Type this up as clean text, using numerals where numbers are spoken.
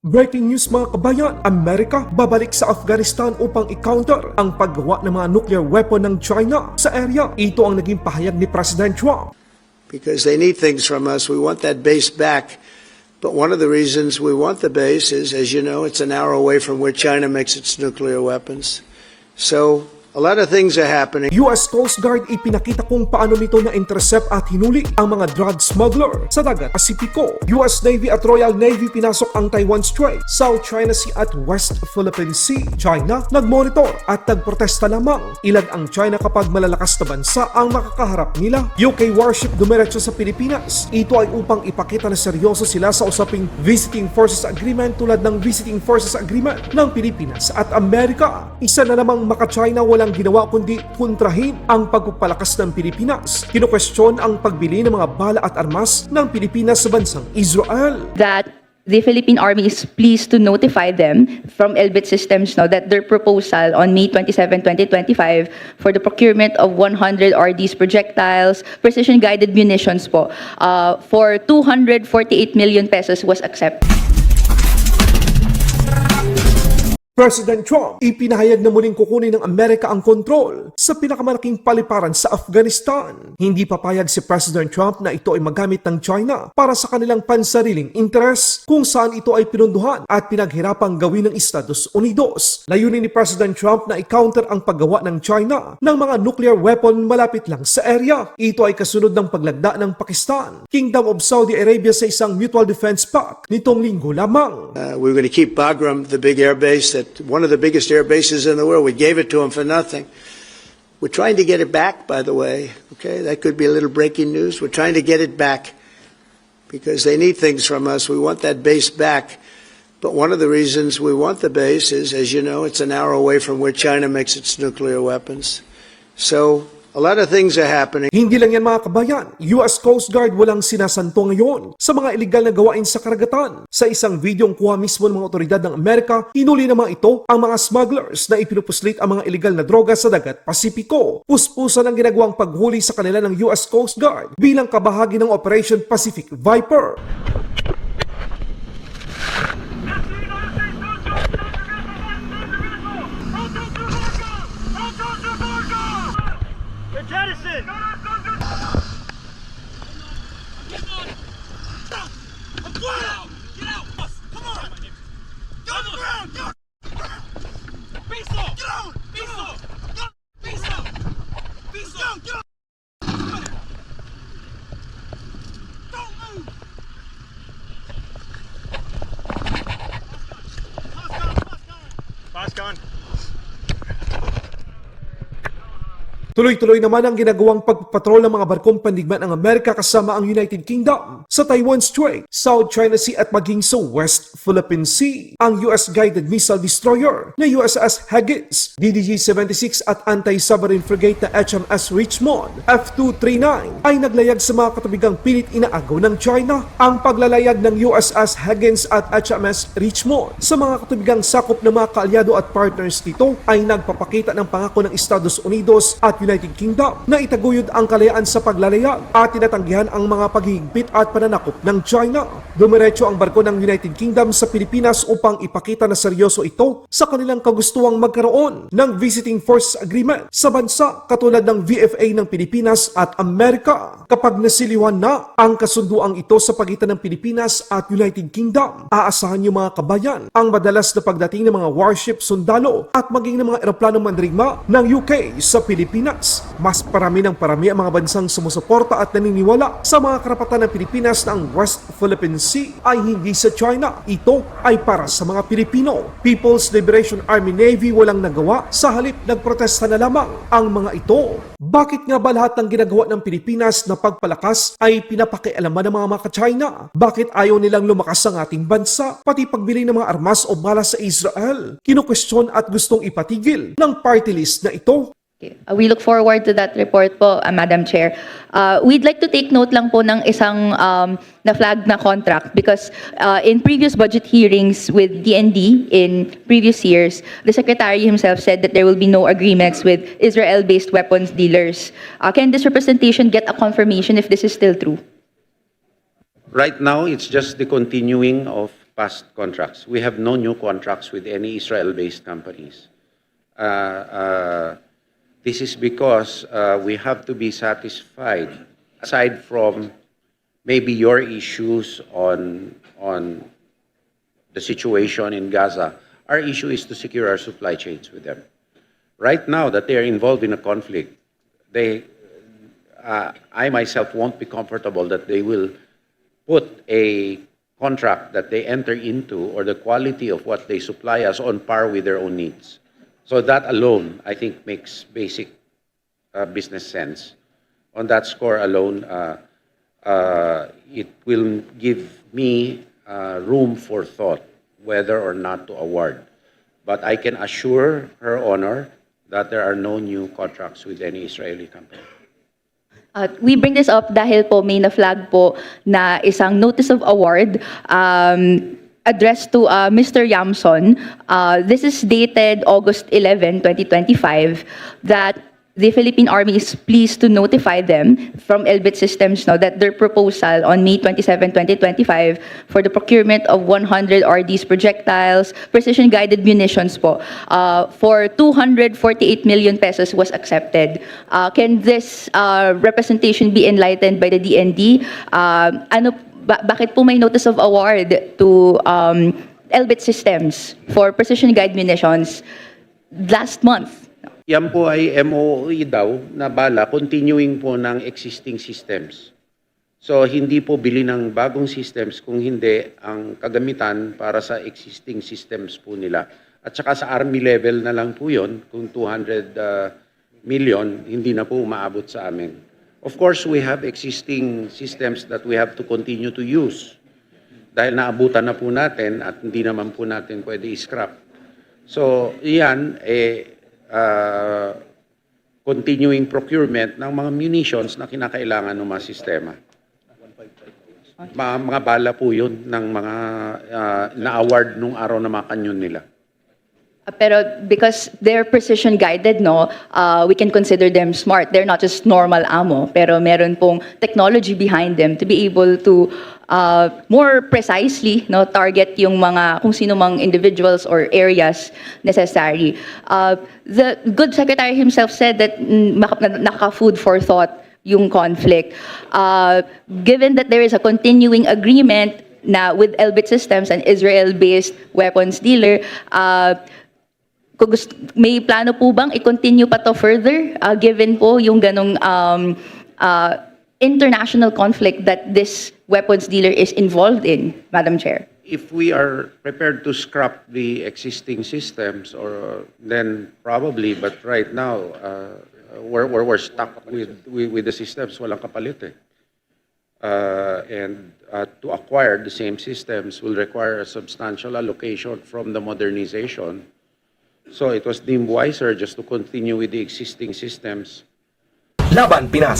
Breaking news mga kabayan, Amerika babalik sa Afghanistan upang i-counter ang paggawa ng mga nuclear weapon ng China sa area. Ito ang naging pahayag ni President Trump. Because they need things from us. We want that base back. But one of the reasons we want the base is, as you know, it's an hour away from where China makes its nuclear weapons. So a lot of things are happening. US Coast Guard ipinakita kung paano nito na-intercept at hinuli ang mga drug smuggler sa dagat Pasipiko. US Navy at Royal Navy pinasok ang Taiwan Strait, South China Sea at West Philippine Sea. China nagmonitor at nagprotesta lamang. Ilag ang China kapag malalakas na bansa ang makakaharap nila. UK warship dumiretso sa Pilipinas. Ito ay upang ipakita na seryoso sila sa usaping Visiting Forces Agreement tulad ng Visiting Forces Agreement ng Pilipinas at Amerika. Isa na namang maka-China walang ginawa kundi kontrahin ang pagpapalakas ng Pilipinas. Kino-question ang pagbili ng mga bala at armas ng Pilipinas sa bansang Israel. That the Philippine Army is pleased to notify them from Elbit Systems now that their proposal on May 27, 2025 for the procurement of 100 RDs projectiles, precision-guided munitions po, for 248 million pesos was accepted. President Trump ipinahayag na muling kukunin ng Amerika ang kontrol sa pinakamalaking paliparan sa Afghanistan. Hindi papayag si President Trump na ito ay magamit ng China para sa kanilang pansariling interes kung saan ito ay pinunduhan at pinaghirapang gawin ng Estados Unidos. Layunin ni President Trump na i-counter ang paggawa ng China ng mga nuclear weapon malapit lang sa area. Ito ay kasunod ng paglagda ng Pakistan, Kingdom of Saudi Arabia sa isang Mutual Defense Pact nitong linggo lamang. We're going to keep Bagram, the big air base that one of the biggest air bases in the world. We gave it to them for nothing. We're trying to get it back, by the way. Okay, that could be a little breaking news. We're trying to get it back because they need things from us. We want that base back. But one of the reasons we want the base is, as you know, it's an hour away from where China makes its nuclear weapons. So a lot of things are happening. Hindi lang yan mga kabayan, US Coast Guard walang sinasanto ngayon sa mga iligal na gawain sa karagatan. Sa isang videong kuha mismo ng mga otoridad ng Amerika, hinuli na mga ito ang mga smugglers na ipinupuslit ang mga iligal na droga sa dagat Pasipiko. Puspusan ang ginagawang paghuli sa kanila ng US Coast Guard bilang kabahagi ng Operation Pacific Viper. Jettison! Get out! Get out! Come on! Get on the ground! Get Beast off! Get on! Beast off! Beast off! Beast off! Get on! Don't move! Fast gun! Tuloy-tuloy naman ang ginagawang pagpapatrol ng mga barkong pandigma ng Amerika kasama ang United Kingdom sa Taiwan Strait, South China Sea at maging sa West Philippine Sea. Ang US guided missile destroyer na USS Higgins, DDG-76 at anti-submarine frigate na HMS Richmond, F239 ay naglayag sa mga katubigang pilit inaagaw ng China. Ang paglalayag ng USS Higgins at HMS Richmond sa mga katubigang sakop ng mga kaalyado at partners nito ay nagpapakita ng pangako ng Estados Unidos at United Kingdom na itaguyod ang kalayaan sa paglalayag at tinatanggihan ang mga paghihigpit at pananakop ng China. Dumiretso ang barko ng United Kingdom sa Pilipinas upang ipakita na seryoso ito sa kanilang kagustuhang magkaroon ng Visiting Forces Agreement sa bansa katulad ng VFA ng Pilipinas at Amerika. Kapag nasiliwan na ang kasunduang ito sa pagitan ng Pilipinas at United Kingdom, aasahan niyo mga kabayan ang madalas na pagdating ng mga warship sundalo at maging ng mga eroplanong mandirigma ng UK sa Pilipinas. Mas parami ng parami ang mga bansang sumusuporta at naniniwala sa mga karapatan ng Pilipinas na ang West Philippine Sea ay hindi sa China. Ito ay para sa mga Pilipino. People's Liberation Army Navy walang nagawa, sa halip nagprotesta na lamang ang mga ito. Bakit nga ba lahat ng ginagawa ng Pilipinas na pagpalakas ay pinapakialaman ng mga maka-China? Bakit ayaw nilang lumakas ang ating bansa, pati pagbili ng mga armas o bala sa Israel? Kino-question at gustong ipatigil ng party list na ito. We look forward to that report po, Madam Chair. We'd like to take note lang po ng isang na-flag na contract because in previous budget hearings with DND in previous years, the Secretary himself said that there will be no agreements with Israel-based weapons dealers. Can this representation get a confirmation if this is still true? Right now, it's just the continuing of past contracts. We have no new contracts with any Israel-based companies. This is because we have to be satisfied, aside from maybe your issues on the situation in Gaza, our issue is to secure our supply chains with them. Right now that they are involved in a conflict, I myself won't be comfortable that they will put a contract that they enter into or the quality of what they supply us on par with their own needs. So that alone, I think, makes basic business sense. On that score alone, it will give me room for thought whether or not to award. But I can assure Her Honor that there are no new contracts with any Israeli company. We bring this up dahil po may na-flag po na isang notice of award addressed to Mr. Yamson. This is dated August 11, 2025, that the Philippine Army is pleased to notify them from Elbit Systems now that their proposal on May 27, 2025 for the procurement of 100 RDs projectiles, precision-guided munitions po, for 248 million pesos was accepted. Can this representation be enlightened by the DND? Bakit po may notice of award to Elbit Systems for precision-guided munitions last month? Yan po ay MOE daw na bala, continuing po ng existing systems. So hindi po bili ng bagong systems kung hindi ang kagamitan para sa existing systems po nila. At saka sa Army level na lang po yun, kung 200 million, hindi na po umaabot sa amin. Of course, we have existing systems that we have to continue to use. Dahil naabutan na po natin at hindi naman po natin pwede i-scrap. So yan, continuing procurement ng mga munitions na kinakailangan ng mga sistema. Mga bala po yun ng mga na-award nung araw na mga kanyon nila. Pero because they're precision guided, no, we can consider them smart. They're not just normal ammo, pero meron pong technology behind them to be able to more precisely, no, target yung mga kung sino mang individuals or areas necessary. The good secretary himself said that naka-food for thought yung conflict. Given that there is a continuing agreement na with Elbit Systems, an Israel-based weapons dealer, may plano po bang i-continue pa to further, given po yung ganong international conflict that this weapons dealer is involved in, Madam Chair? If we are prepared to scrap the existing systems, or then probably, but right now, we're stuck with the systems, walang kapalit eh. And to acquire the same systems will require a substantial allocation from the modernization. So it was deemed wiser just to continue with the existing systems. Laban Pinas.